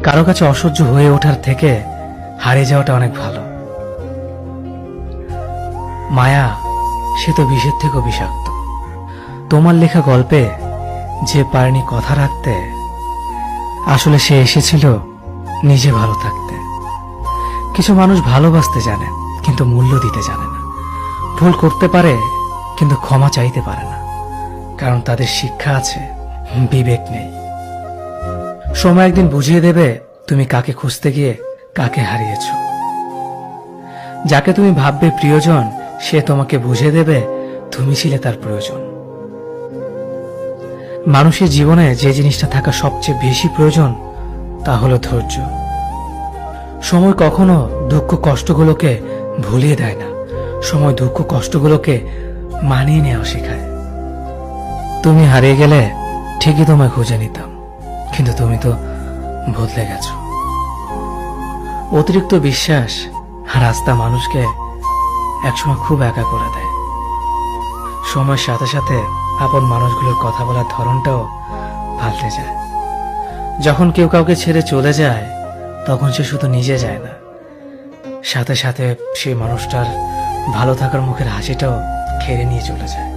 কারো কাছে অসহ্য হয়ে ওঠার থেকে হারিয়ে যাওয়াটা অনেক ভালো। মায়া সে তো বিষের থেকেও বিষাক্ত। তোমার লেখা গল্পে যে পারেনি কথা রাখতে, আসলে সে এসেছিল নিজে ভালো থাকতে। কিছু মানুষ ভালোবাসতে জানে কিন্তু মূল্য দিতে জানে না। ভুল করতে পারে কিন্তু ক্ষমা চাইতে পারে না, কারণ তাদের শিক্ষা আছে, বিবেক নেই। সময় একদিন বুঝিয়ে দেবে তুমি কাকে খুঁজতে গিয়ে কাকে হারিয়েছ। যাকে তুমি ভাববে প্রিয়জন, সে তোমাকে বুঝিয়ে দেবে তুমি ছিলে তার প্রয়োজন। মানুষের জীবনে যে জিনিসটা থাকা সবচেয়ে বেশি প্রয়োজন তা হলো ধৈর্য। সময় কখনো দুঃখ কষ্টগুলোকে ভুলিয়ে দেয় না, সময় দুঃখ কষ্টগুলোকে মানিয়ে নেওয়া শেখায়। তুমি হারিয়ে গেলে ঠিকই তোমায় খুঁজে নিতাম, কিন্তু তুমি তো বদলে গেছো। অতিরিক্ত বিশ্বাস আর আস্থা মানুষকে একসময় খুব একা করে দেয়। সময়ের সাথে সাথে আপন মানুষগুলোর কথা বলার ধরনটাও পাল্টে যায়। যখন কেউ কাউকে ছেড়ে চলে যায়, তখন সে শুধু নিজে যায় না, সাথে সাথে সেই মানুষটার ভালো থাকার মুখের হাসিটাও কেড়ে নিয়ে চলে যায়।